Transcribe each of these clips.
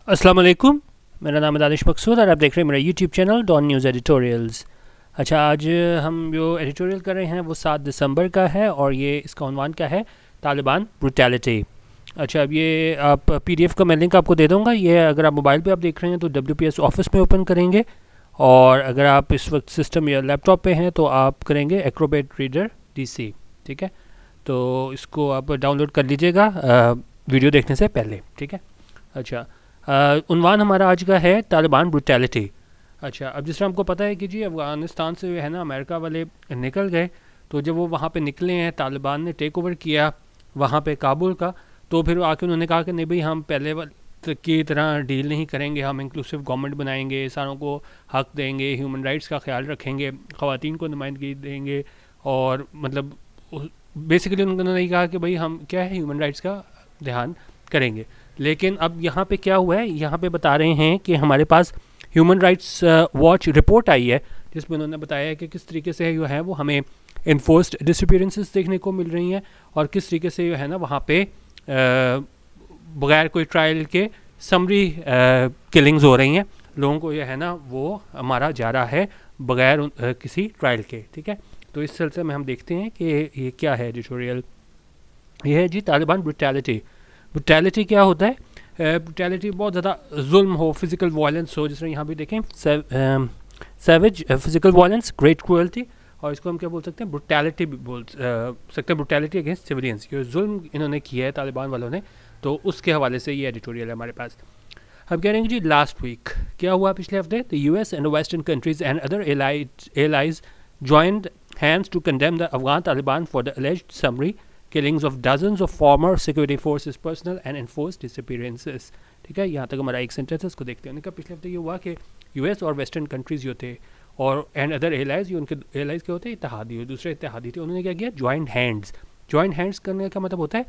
अस्सलाम वालेकुम। मेरा नाम है दानिश मकसूद और आप देख रहे हैं मेरा YouTube channel Dawn news editorials. अच्छा, आज हम जो एडिटोरियल कर रहे हैं वो 7 दिसंबर का है और ये इसका उन्वान क्या है, तालिबान ब्रूटैलिटी। अच्छा, अब ये आप पीडीएफ का मैं लिंक आपको दे दूंगा। ये अगर आप मोबाइल पे आप देख रहे हैं तो WPS ऑफिस में ओपन करेंगे, और अगर आप इस वक्त सिस्टम या लैपटॉप पे हैं तो आप करेंगे एक्रोबेट रीडर DC। ठीक है, तो इसको आप डाउनलोड कर लीजिएगा वीडियो देखने से पहले। ठीक है। अच्छा, उन्वान हमारा आज का है तालिबान ब्रूटैलिटी। अच्छा, अब जिस तरह हमको पता है कि जी अफ़गानिस्तान से है ना अमेरिका वाले निकल गए, तो जब वो वहाँ पे निकले हैं, तालिबान ने टेक ओवर किया वहाँ पे काबुल का, तो फिर आके उन्होंने कहा कि नहीं भाई, हम पहले की तरह डील नहीं करेंगे, हम इंक्लूसिव गवर्नमेंट बनाएंगे, सारों को हक देंगे, ह्यूमन राइट्स का ख्याल रखेंगे, ख़वातीन को नुमाइंदगी देंगे, और मतलब बेसिकली उन्होंने कहा कि भाई हम क्या है ह्यूमन राइट्स का ध्यान करेंगे। लेकिन अब यहाँ पे क्या हुआ है, यहाँ पे बता रहे हैं कि हमारे पास ह्यूमन राइट्स वॉच रिपोर्ट आई है जिसमें उन्होंने बताया है कि किस तरीके से जो है वो हमें इन्फोर्स्ड डिसअपीयरेंसेस देखने को मिल रही हैं, और किस तरीके से जो है ना वहाँ पे बगैर कोई ट्रायल के समरी किलिंग्स हो रही हैं, लोगों को जो है ना वो मारा जा रहा है बगैर किसी ट्रायल के। ठीक है, तो इस सिलसिले में हम देखते हैं कि ये क्या है एडिटोरियल। ये है जी तालिबान ब्रूटैलिटी। ब्रूटैलिटी क्या होता है? ब्रूटैलिटी बहुत ज़्यादा जुल्म हो, फिजिकल वायलेंस हो, जिस तरह यहाँ भी देखें savage physical violence, great cruelty, और इसको हम क्या बोल सकते हैं, ब्रूटैलिटी भी बोल सकते हैं, ब्रूटैलिटी अगेंस्ट सिविलियंस। ये जुल्म इन्होंने किया है तालिबान वालों ने, तो उसके हवाले से ये एडिटोरियल है हमारे पास। हम कह रहे हैं जी लास्ट वीक क्या हुआ पिछले हफ्ते, the US and western countries and other allies joined hands to condemn the Afghan Taliban for the alleged summary killings of dozens of former security forces personnel and enforced disappearances। ठीक है, यहाँ तक हमारा एक सेंटेंस है, उसको देखते हैं। उनका पिछले हफ्ते ये हुआ कि US और वेस्टर्न कंट्रीज जो थे और एंड अदर एलाइज, उनके एलाइज क्या होते हैं, इत्तेहादी, दूसरे इत्तेहादी थे, उन्होंने क्या किया, ज्वाइंट हैंड्स। ज्वाइंट हैंड्स करने का मतलब होता है,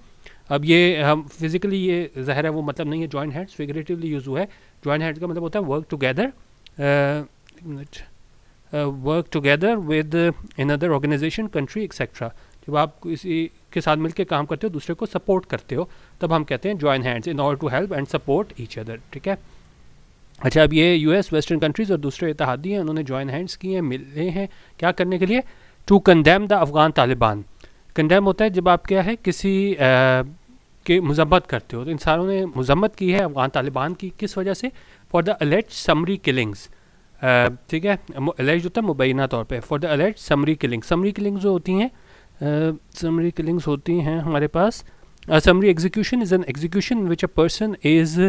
अब ये हम फिजिकली ये ज़ाहिर है वो मतलब नहीं है, ज्वाइंट हैंड्स फिगरेटिवली यूज़ हुआ है। ज्वाइंट हैंड्स का मतलब होता है work together, work together with another organisation, country etcetera. जब आप किसी के साथ मिलकर काम करते हो, दूसरे को सपोर्ट करते हो, तब हम कहते हैं join hands in order to help and support each other. ठीक है। अच्छा, अब ये US वेस्टर्न कंट्रीज़ और दूसरे इत्तेहादी हैं, उन्होंने जॉइन हैंड्स किए हैं, मिले हैं क्या करने के लिए, to condemn the Afghan Taliban. Condemn होता है जब आप क्या है किसी के मजम्मत करते हो, तो इन सारों ने मजम्मत की है अफगान तालिबान की, किस वजह से, for the alleged summary killings. ठीक है, एलेज होता है मुबैना तौर पे, for the allege summary killing. Summary killings जो होती हैं, समरी किलिंग्स होती हैं हमारे पास, summary execution is an execution which a person is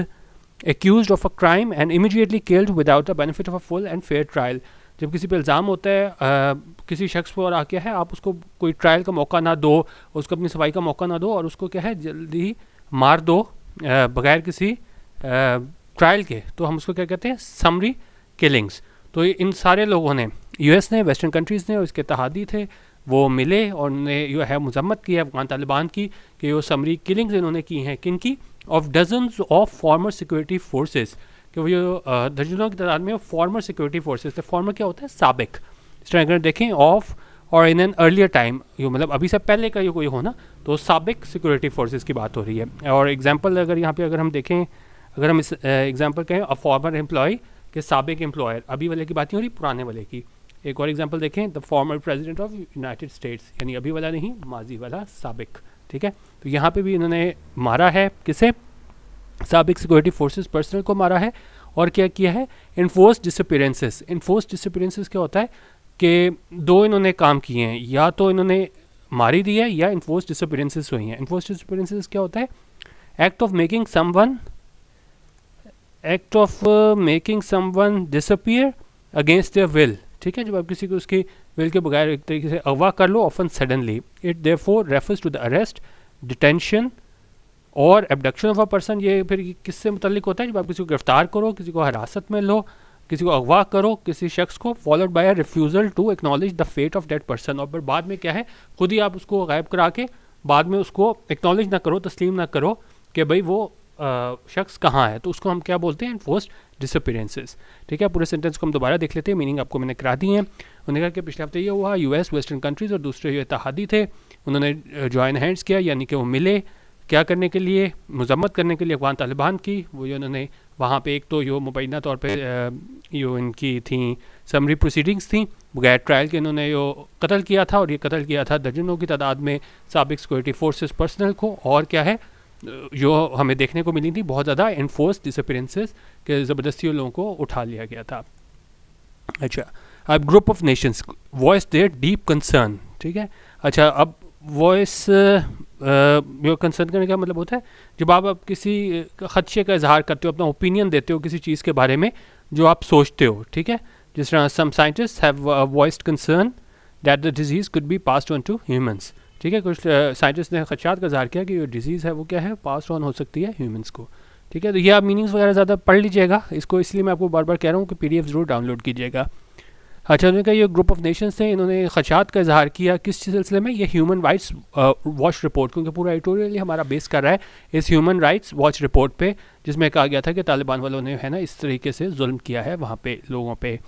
accused of a crime and immediately killed without the benefit of a full and fair trial. जब किसी पे इल्ज़ाम होता है किसी शख्स पर आके है, आप उसको कोई ट्रायल का मौका ना दो, उसको अपनी सफाई का मौका ना दो, और उसको क्या है जल्दी मार दो बगैर किसी ट्रायल के, तो हम उसको क्या कहते हैं, समरी किलिंग्स। तो इन सारे लोगों ने, US ने, वेस्टर्न कंट्रीज़ ने और इसके इत्तेहादी थे, वो मिले और उन्होंने जो है मजम्मत की है अफगान तालिबान की कि वो समरी किलिंग्स इन्होंने की हैं, किन की, of dozens of former security forces, कि वो जो दर्जनों की तादाद में फॉर्मर सिक्योरिटी फोर्सेस थे। फॉर्मर क्या होता है, साबिक। इस तरह अगर देखें ऑफ और इन एन अर्लियर टाइम, यो मतलब अभी से पहले का यो कोई हो ना, तो साबिक सिक्योरिटी फोर्सेस की बात हो रही है। और एग्जाम्पल अगर यहाँ पे अगर हम देखें, अगर हम इस एग्जाम्पल कहें, अ फॉर्मर एम्प्लॉय के साबिक एम्प्लॉयर, अभी वाले की बात नहीं हो रही, पुराने वाले की। एक और एग्जांपल देखें, the former president of United states, यानी अभी वाला नहीं, माजी वाला, साबिक। ठीक है, तो यहाँ पे भी इन्होंने मारा है किसे, साबिक सिक्योरिटी फोर्सेस पर्सनल को मारा है। और क्या किया है, इन्फोर्स्ड डिसअपीयरेंसेस। इन्फोर्स्ड डिसअपीयरेंसेस क्या होता है कि दो इन्होंने काम किए हैं, या तो इन्होंने मारी दी है या इन्फोर्स्ड डिसअपीयरेंसेस हुई हैं। इन्फोर्स्ड डिसअपीयरेंसेस क्या होता है, act of making someone, act of making someone disappear against their will. ठीक है, जब आप किसी को उसकी विल के बगैर एक तरीके से अगवा कर लो, often suddenly, it therefore refers to the arrest, detention और एबडक्शन ऑफ अ पर्सन। ये फिर किससे मुतल्लिक होता है, जब आप किसी को गिरफ्तार करो, किसी को हिरासत में लो, किसी को अगवा करो, किसी शख्स को, followed by a refusal to acknowledge the fate of that person. और फिर बाद में क्या है, खुद ही आप उसको गायब करा के बाद में उसको एक्नॉलेज ना करो, तस्लीम ना करो कि भाई वो शख्स कहाँ है, तो उसको हम क्या बोलते हैं, इन्फोर्स्ड डिसअपीयरेंसेस। ठीक है, पूरे सेंटेंस को हम दोबारा देख लेते हैं, मीनिंग आपको मैंने करा दी है। उन्होंने कहा कि पिछले हफ्ते ये हुआ, US वेस्टर्न कंट्रीज़ और दूसरे जो इत्तेहादी थे, उन्होंने जॉइन हैंड्स किया, यानी कि वो मिले क्या करने के लिए, मजम्मत करने के लिए अफगान तालिबान की। वो जो उन्होंने वहाँ पे एक तो जो मुबैना तौर पे जो इनकी थी समरी प्रोसीडिंग्स थी, बगैर ट्रायल के इन्होंने जो कत्ल किया था, और ये कत्ल किया था दर्जनों की तादाद में साबिक सिक्योरिटी फोर्सेस पर्सनल को। और क्या है जो हमें देखने को मिली थी बहुत ज़्यादा इन्फोर्स डिसअपीरेंसेस के ज़बरदस्ती लोगों को उठा लिया गया था। अच्छा, अब group of Nations voice there deep concern, ठीक है। अच्छा, अब वॉइस जो कंसर्न करने का मतलब होता है जब आप किसी खदशे का इजहार करते हो, अपना ओपिनियन देते हो किसी चीज़ के बारे में जो आप सोचते हो, ठीक है। जिस तरह some scientist have voiced concern that the disease could be passed on to humans, ठीक है। कुछ साइंटिस्ट ने खदशात का इजहार किया कि जो डिजीज़ है वो क्या है, पास ऑन हो सकती है ह्यूमंस को, ठीक है। तो ये आप मीनिंग्स वगैरह ज़्यादा पढ़ लीजिएगा इसको, इसलिए मैं आपको बार बार कह रहा हूँ कि PDF ज़रूर डाउनलोड कीजिएगा। अच्छा, उन्होंने कहा ये ग्रुप ऑफ नेशंस थे, इन्होंने खदशात का इजहार किया किस सिलसिले में, ये ह्यूमन राइट्स वॉच रिपोर्ट, क्योंकि पूरा एडिटोरियल हमारा बेस कर रहा है इस ह्यूमन राइट्स वॉच रिपोर्ट पे, जिसमें कहा गया था कि तालिबान वालों ने है ना इस तरीके से जुल्म किया है वहाँ पे लोगों पे।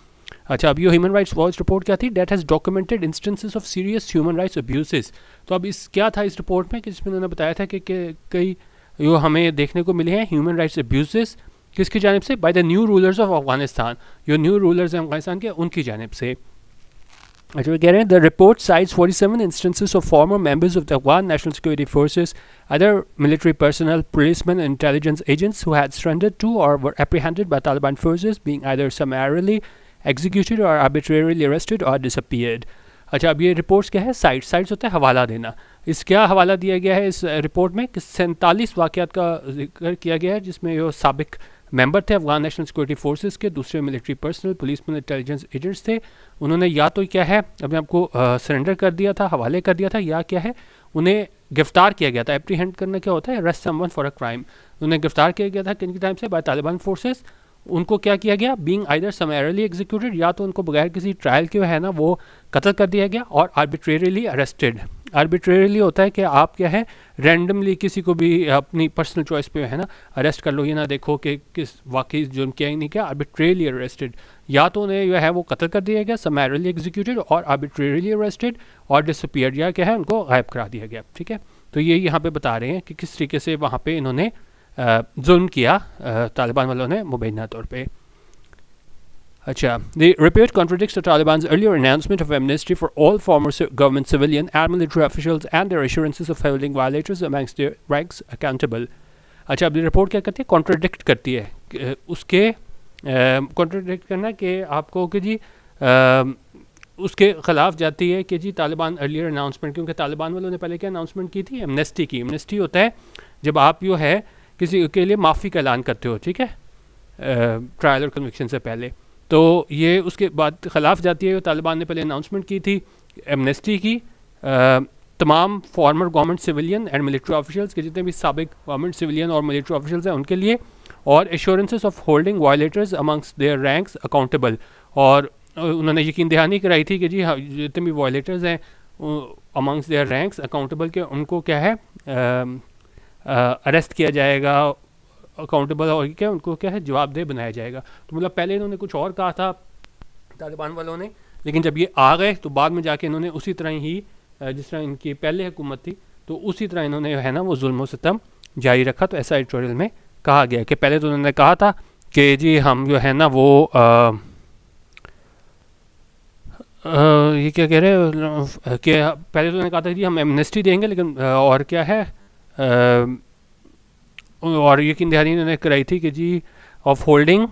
अच्छा, अब ये ह्यूमन राइट्स वॉच रिपोर्ट क्या थी, that has documented instances of serious human rights abuses. तो अब इस क्या था इस रिपोर्ट में कि जिसमें उन्होंने बताया था कि कई जो हमें देखने को मिले हैं ह्यूमन राइट्स अब्यूसेस किसकी जानिब से, by the new rulers of Afghanistan, जो न्यू रूलर्स हैं अफगानिस्तान के उनकी जानिब से। अच्छा, वो कह रहे हैं the report cites 47 instances of former members of the Afghan National Security Forces, other military personnel, policeman and intelligence agents who had surrendered to और were apprehended by Taliban forces being either summarily executed और arbitrarily arrested और disappeared. अच्छा, अब ये reports क्या है, sites होता है हवाला देना। इस क्या हवाला दिया गया है इस रिपोर्ट में कि 47 वाक़यात का जिक्र किया गया है जिसमें जो साबिक मेंबर थे अफगान नेशनल सिक्योरिटी फोर्सेस के, दूसरे military personnel, policeman, intelligence agents थे, उन्होंने या तो क्या है अपने आपको सरेंडर कर दिया था, हवाले कर दिया था, या क्या है उन्हें गिरफ्तार किया गया था। एप्रीहेंड करना क्या होता है, arrest someone for a crime. उन्हें गिरफ्तार किया गया था किन टाइम से, बाय तालिबान फोर्सेस। उनको क्या किया गया, बीइंग आइदर समरली एग्जीक्यूटेड, या तो उनको बगैर किसी ट्रायल के है ना वो कत्ल कर दिया गया, और आर्बिट्रेरीली अरेस्टेड। आर्बिट्रेरीली होता है कि आप क्या है रैंडमली किसी को भी अपनी पर्सनल चॉइस पे है ना अरेस्ट कर लो, ये ना देखो कि किस वाकई जुर्म किया ही नहीं किया, आर्बिट्रेरीली अरेस्टेड। या तो उन्हें जो है वो कत्ल कर दिया गया, समरली एग्जीक्यूटेड और आर्बिट्रेरीली अरेस्टेड, और डिसअपीयर्ड या क्या है उनको गायब करा दिया गया, ठीक है। तो ये यहाँ पे बता रहे हैं कि किस तरीके से वहाँ पे इन्होंने जुल्म किया तालिबान वालों ने मुबैना तौर पे। अच्छा, the report contradicts the Taliban's earlier announcement of amnesty for all former government civilian and military officials and their assurances of holding violators amongst their ranks accountable. अच्छा, अब रिपोर्ट क्या करती है, कॉन्ट्रडिक्ट करती है उसके कॉन्ट्रडिक्ट करना कि आपको कि जी उसके ख़िलाफ़ जाती है कि जी तालिबान अर्लियर अनाउंसमेंट, क्योंकि तालिबान वालों ने पहले क्या अनाउंसमेंट की थी, एमनेस्टी की। एमनेस्टी होता है जब आप जो है किसी के लिए माफ़ी का ऐलान करते हो, ठीक है, ट्रायल और कन्विक्शन से पहले। तो ये उसके बाद ख़िलाफ़ जाती है, तालिबान ने पहले अनाउंसमेंट की थी एमनेस्टी की तमाम former government civilian and military officials के, जितने भी साबिक गवर्नमेंट सिविलियन और मिलिट्री ऑफिशियल्स हैं उनके लिए, और assurances of holding violators amongst their ranks accountable. और उन्होंने यकीन दहानी कराई थी कि जी हाँ जितने भी वायलेटर्स हैं अमंग्स देयर रैंक्स अकाउंटेबल के, उनको क्या है अरेस्ट किया जाएगा, अकाउंटेबल और क्या उनको क्या है जवाबदेह बनाया जाएगा। तो मतलब पहले इन्होंने कुछ और कहा था तालिबान वालों ने, लेकिन जब ये आ गए तो बाद में जाके इन्होंने उसी तरह ही जिस तरह इनकी पहले हुकूमत थी तो उसी तरह इन्होंने है ना वो जुल्म व सितम जारी रखा। तो ऐसा एडिटोरियल में कहा गया कि पहले तो उन्होंने कहा था कि जी हम जो है ना वो ये क्या कह रहे हैं कि पहले तो उन्होंने कहा था जी हम एमनेस्टी देंगे, लेकिन और क्या है और यकीन दहानी इन्होंने कराई थी कि जी ऑफ होल्डिंग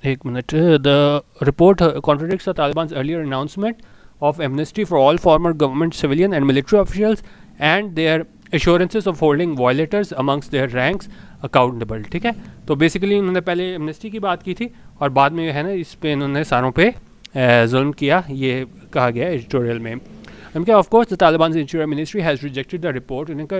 एक minute, the report contradicts the Taliban's earlier announcement of amnesty for all former government civilian and military officials and their assurances of holding violators amongst their ranks accountable, ठीक है। तो बेसिकली इन्होंने पहले एमनेस्टी की बात की थी और बाद में है ना इस पे इन्होंने सारों पे जुल्म किया, ये कहा गया एडिटोरियल में। हम क्या, of course the Taliban interior ministry has rejected the report. इनका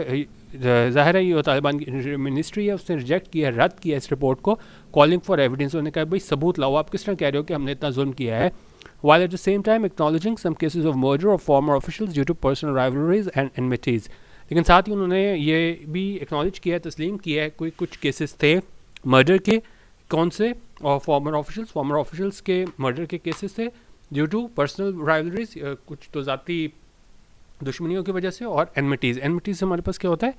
ज़ाहिर है ये तालिबान की इंटीरियर मिनिस्ट्री है, उसने रिजेक्ट किया, रद्द किया इस रिपोर्ट को, कॉलिंग फॉर एविडेंस। उन्होंने कहा भाई सबूत लाओ, आप किस तरह कह रहे हो कि हमने इतना जुल्म किया है, while at the same time acknowledging some cases of murder of former officials due to personal rivalries and enmities। लेकिन साथ ही उन्होंने ये भी एक्नॉलेज किया है, तस्लीम किया है कोई कुछ केसेस थे मर्डर के, कौन से, और फॉर्मर ऑफिशियल्स के मर्डर के केसेस थे ड्यू टू पर्सनल राइवलरीज, कुछ तो ज़ाती दुश्मनियों की वजह से, और एनमिटीज़। एनमिटीज़ हमारे पास क्या होता है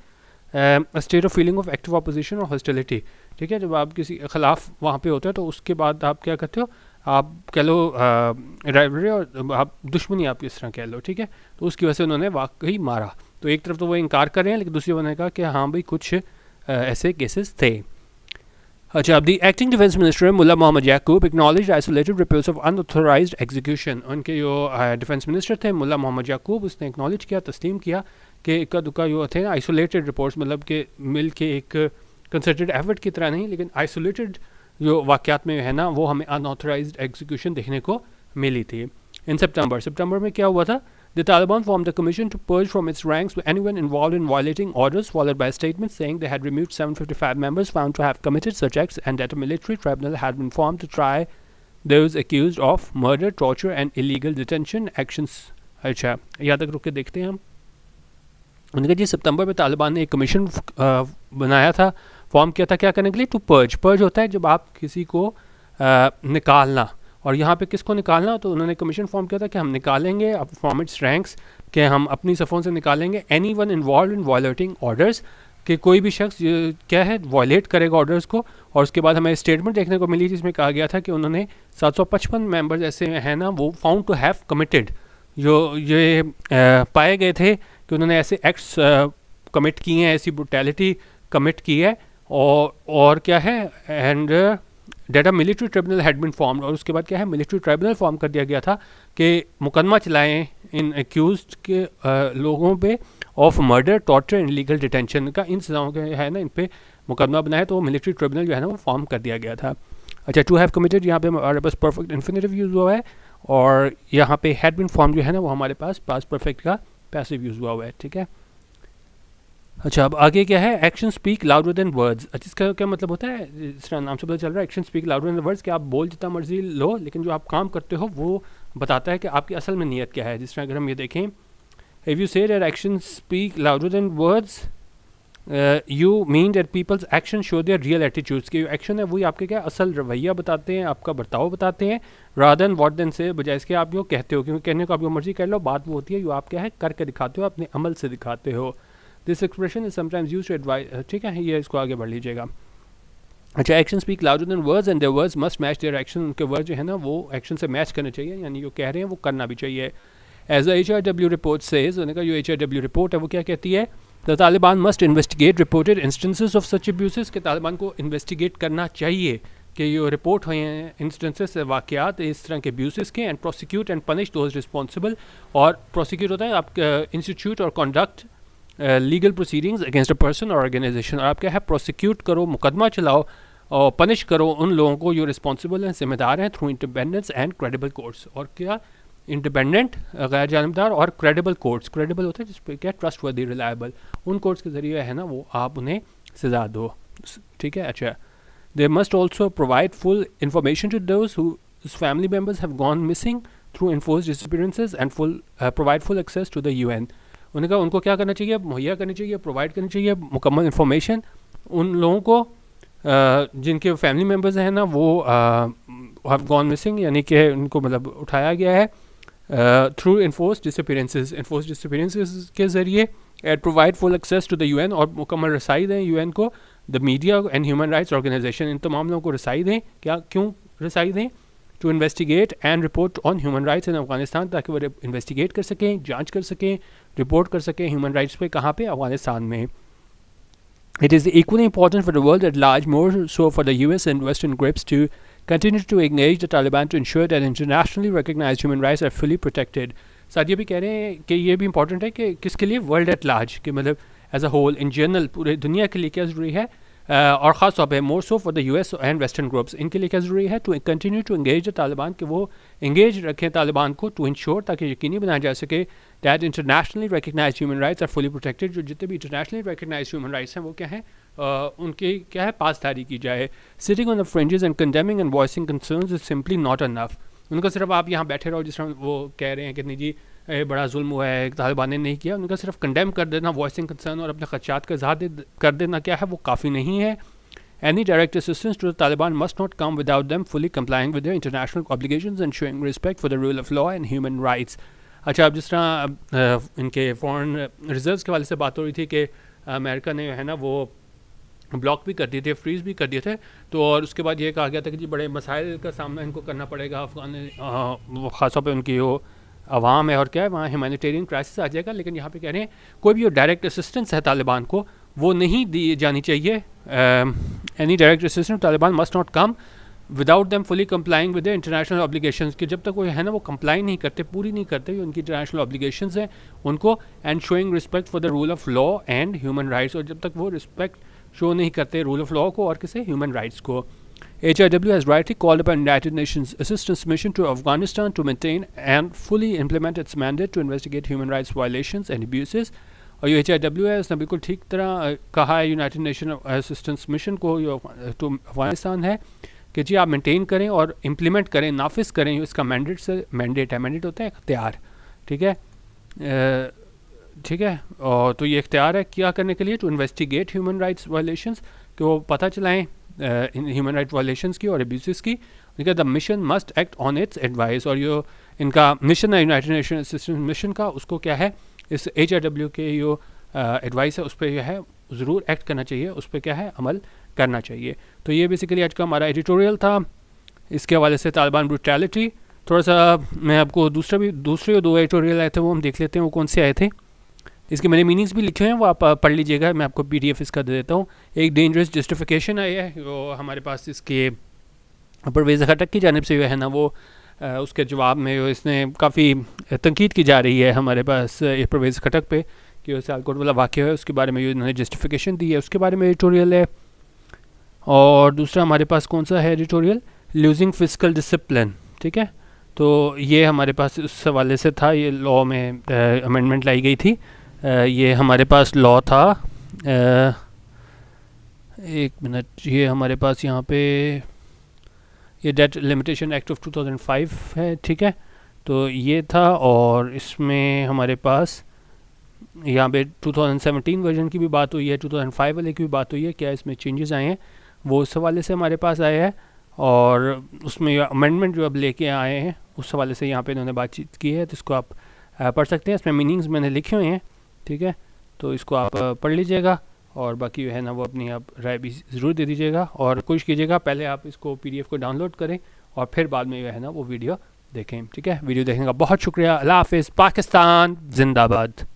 state of feeling of active opposition और हॉस्टिलिटी, ठीक है। जब आप किसी के खिलाफ वहाँ पे होते हो तो उसके बाद आप क्या करते हो, आप कह लो राइवलरी और आप दुश्मनी आप इस तरह कह लो, ठीक है। तो उसकी वजह से उन्होंने वाकई मारा। तो एक तरफ तो वो इनकार कर रहे हैं, लेकिन दूसरी उन्होंने कहा कि हाँ भाई कुछ ऐसे केसेस थे। अच्छा, अब the acting defence minister Mullah Mohammad Yaqub acknowledged isolated reports of unauthorised execution. उनके जो डिफेंस मिनिस्टर थे मुल्ला मोहम्मद याकूब, उसने एक्नॉलेज किया, तस्लीम किया कि इक्का दुक्का जो थे आइसोलेटेड रिपोर्ट्स, मतलब कि मिल के एक कंसर्टेड एफर्ट की तरह नहीं, लेकिन आइसोलेटेड जो वाक़यात में है ना, वो हमें अनऑथराइज्ड एग्जीक्यूशन देखने को मिली थी। इन सितंबर में क्या हुआ था, The Taliban formed a commission to purge from its ranks anyone involved in violating orders, followed by a statement saying they had removed 755 members found to have committed such acts and that a military tribunal had been formed to try those accused of murder, torture and illegal detention actions. अच्छा, यहाँ तक रुक के देखते हैं हम। उन्होंने जी सितंबर में तालिबान ने एक कमीशन बनाया था, फॉर्म किया था क्या करने के लिए, टू पर्ज। पर्ज होता है जब आप किसी को निकालना, और यहाँ पे किसको निकालना, तो उन्होंने कमीशन फॉर्म किया था कि हम निकालेंगे अब फ्रॉम इट्स रैंक्स, कि हम अपनी सफ़ों से निकालेंगे any one involve in violating orders, कि कोई भी शख्स क्या है वायलेट करेगा ऑर्डर्स को। और उसके बाद हमें स्टेटमेंट देखने को मिली जिसमें कहा गया था कि उन्होंने 755 मेंबर्स ऐसे हैं ना, वो फाउंड टू हैव कमिटेड, जो ये पाए गए थे कि उन्होंने ऐसे एक्ट्स कमिट किए हैं, ऐसी ब्रुटैलिटी कमिट की है, और क्या है, and that a military tribunal had been formed. और उसके बाद क्या है, मिलिट्री ट्रिब्यूनल फॉर्म कर दिया गया था कि मुकदमा चलाएं इन एक्यूज्ड के लोगों पे of murder, torture and legal detention का, इन सज़ाओं के है ना, इन पे मुकदमा बनाए। तो मिलिट्री ट्रिब्यूनल जो है ना वो फॉर्म कर दिया गया था। अच्छा, टू हैव कमिटेड यहाँ पे हमारे पास परफेक्ट इन्फिनिटिव यूज़ हुआ है, और यहाँ पे हैड बीन फॉर्म जो है ना वो हमारे पास पास्ट परफेक्ट का पैसिव यूज़ हुआ है, ठीक है। अच्छा, अब आगे क्या है, action speak louder than words. अच्छा, इसका क्या मतलब होता है, इस तरह नाम से पता चल रहा है, action speak louder than words, कि आप बोल जितना मर्जी लो, लेकिन जो आप काम करते हो वो बताता है कि आपकी असल में नीयत क्या है। जिस तरह अगर हम ये देखें, if you say that action speak louder than words, you mean that people's action show their real attitudes, कि एक्शन है वही आपके क्या असल रवैया बताते हैं, आपका बर्ताव बताते हैं, रादर देन व्हाट देन से, बजाय इसके आप जो कहते हो, क्योंकि कहने को आप जो मर्जी कर लो, बात वो होती है जो आप क्या है करके दिखाते हो, अपने अमल से दिखाते हो। This expression is sometimes used to advice, ठीक है, ये इसको आगे बढ़ लीजिएगा। अच्छा, action speak louder than words and their words must match their action, उनके वर्ड जो है ना वो एक्शन से मैच करने चाहिए, यानी जो कह रहे हैं वो करना भी चाहिए। As a HRW report says, उन्होंने कहा जो HRW रिपोर्ट है वो क्या कहती है, the Taliban must investigate reported instances of such abuses, के तालिबान को इन्वेस्टिगेट करना चाहिए कि जो रिपोर्ट हुए हैं इंस्टेंसेस वाक़यात इस तरह के अब्यूसेस के, and prosecute and punish those responsible, और प्रोसिक्यूट होता है आप इंस्टीट्यूट और conduct legal proceedings against a person और ऑर्गेनाइजेशन, और आप क्या है प्रोसिक्यूट करो, मुकदमा चलाओ और पनिश करो उन लोगों को जो रिस्पॉन्सिबल हैं, जिम्मेदार हैं, through independence and credible courts. और क्या, इंडिपेंडेंट, गैर जानबदार और क्रेडिबल कोर्ट्स, क्रेडिबल होता है जिस पर क्या ट्रस्टवर्दी, रिलायबल, उन कोर्ट्स के ज़रिए है ना वो आप उन्हें सज़ा दो, ठीक है। अच्छा, they must also provide full information to those whose family members have gone missing through enforced disappearances and provide full access to the UN। उन्होंने कहा उनको क्या करना चाहिए, मुहैया करनी चाहिए, प्रोवाइड करनी चाहिए मुकम्मल इन्फॉर्मेशन उन लोगों को जिनके फैमिली मेम्बर्स हैं ना वो हैव गॉन मिसिंग, यानी कि उनको मतलब उठाया गया है थ्रू इन्फोर्स्ड डिसअपीयरेंसेस के ज़रिए, and provide full access to the UN, और मुकम्मल रसाई दें UN को, the media and human rights organisation, इन तमाम लोगों को रसाई दें। क्या, क्यों रसाई दें, to investigate and report on human rights in Afghanistan, ताकि वो इन्वेस्टिगेट कर सकें, जांच कर सकें, रिपोर्ट कर सकें ह्यूमन राइट्स पे, कहाँ पे, अफगानिस्तान में। It is equally important for the world at large, more so for the US and Western grips, to continue to engage the Taliban to ensure that internationally recognized human rights are fully protected। साथ ये भी कह रहे हैं कि ये भी important है कि किसके लिए, वर्ल्ड एट लार्ज, कि मतलब as a whole in general पूरे दुनिया के लिए क्या ज़रूरी है, और ख़ास तौर पर more so for the US and western groups, इनके लिए क्या ज़रूरी है, to continue to engage the Taliban, कि वो एंगेज रखें तालिबान को, टू इंश्योर, ताकि यकीनी बनाया जा सके that internationally recognise human rights are fully protected, जो जितने भी इंटरनेशनली रिकगनाइज ह्यूमन राइट्स हैं वो क्या है, उनकी क्या है पासदारी की जाए। Sitting on the fringes and condemning and voicing concerns is simply not enough. उनका सिर्फ आप यहाँ बैठे रहो, जिस तरह वो कह रहे हैं कि नहीं जी बड़ा जुल्म हुआ है, तालिबान ने नहीं किया, उनका सिर्फ कंडेम कर देना, वॉइसिंग कंसर्न और अपने खदशात का इज़हार कर देना क्या है वो काफ़ी नहीं है। Any direct assistance to the Taliban must not come without them fully complying with their international obligations and showing respect for the rule of law and human rights। अच्छा, अब जिस तरह इनके फॉरेन रिजर्व्स के वाले से बात हो रही थी कि अमेरिका ने है ना वो ब्लॉक भी कर दिए थे, फ्रीज़ भी कर दिए थे। तो और उसके बाद ये कहा गया था कि जी बड़े मसाइल का सामना इनको करना पड़ेगा ख़ासतौर पे उनकी वो अवाम है और क्या है वहाँ ह्यूमैनिटेरियन क्राइसिस आ जाएगा। लेकिन यहाँ पे कह रहे हैं कोई भी जो डायरेक्ट असिस्टेंस है तालिबान को वो नहीं दी जानी चाहिए। Any direct assistance Taliban must not come without them fully complying with the international obligations, कि जब तक वो है ना वो कंप्लाई नहीं करते, पूरी नहीं करते उनकी इंटरनेशनल ऑब्लिगेशंस हैं उनको, and showing respect for the rule of law and human rights, और जब तक वो रिस्पेक्ट शो नहीं करते रूल ऑफ लॉ को और किसे ह्यूमन राइट्स को। HRW has rightly called upon United Nations Assistance Mission to Afghanistan to maintain and fully implement its mandate to investigate human rights violations and abuses। और ये HRW है उसने बिल्कुल ठीक तरह कहा है यूनाइटेड नेशन असिस्टेंस मिशन को टू अफगानिस्तान है कि जी आप मेंटेन करें और इम्प्लीमेंट करें, नाफिज करें, इसका मैंडेट से मैंडेट है, मैंडेट होता है इख्तियार, ठीक है, ठीक है। और तो ये इख्तियार है क्या करने के लिए, to investigate human rights violations, कि वो पता चलाएं ह्यूमन राइट वायलेशंस की और अब्यूज़ की। उनका the mission must act on it's advice, और जो इनका मिशन है यूनाइटेड नेशन असिस्टेंस मिशन का, उसको क्या है इस HRW के जो एडवाइस है उस पर यह है ज़रूर एक्ट करना चाहिए, उस पर क्या है अमल करना चाहिए। तो ये बेसिकली आज का हमारा एडिटोरियल था इसके हवाले से तालिबान ब्रूटैलिटी। थोड़ा सा मैं आपको दूसरे 2 एडिटोरियल आए थे वो हम देख लेते हैं वो कौन से आए थे। इसके मैंने मीनिंग्स भी लिखे हुए हैं वो आप पढ़ लीजिएगा, मैं आपको PDF इसका दे देता हूँ। एक डेंजरस जस्टिफिकेशन आई है वो हमारे पास इसके परवेज़ खटक की जानिब से जो है ना वो उसके जवाब में इसने काफ़ी तनकीद की जा रही है हमारे पास ये परवेज़ खटक पे कि सियालकोट वाला वाक़या है उसके बारे में इन्होंने जस्टिफिकेशन दी है, उसके बारे में एडिटोरियल है। और दूसरा हमारे पास कौन सा है एडिटोरियल, लूजिंग फिजिकल डिसिप्लिन, ठीक है। तो ये हमारे पास उस हवाले से था, ये लॉ में अमेंडमेंट लाई गई थी। ये हमारे पास लॉ था, एक मिनट, ये हमारे पास यहाँ पे ये डेट लिमिटेशन एक्ट ऑफ 2005 है, ठीक है। तो ये था और इसमें हमारे पास यहाँ पे 2017 वर्जन की भी बात हुई है, 2005 वाले की भी बात हुई है, क्या इसमें चेंजेस आए हैं वो उस हवाले से हमारे पास आए हैं। और उसमें अमेंडमेंट जो अब लेके आए हैं उस हवाले से यहाँ पे इन्होंने बातचीत की है, तो इसको आप पढ़ सकते हैं। इसमें मीनिंग्स मैंने लिखे हुए हैं, ठीक है, तो इसको आप पढ़ लीजिएगा और बाकी जो है ना वो अपनी आप राय भी ज़रूर दे दीजिएगा। और कोशिश कीजिएगा पहले आप इसको PDF को डाउनलोड करें और फिर बाद में जो है ना वो वीडियो देखें, ठीक है। वीडियो देखने का बहुत शुक्रिया। अल्लाह हाफ़िज़, पाकिस्तान जिंदाबाद।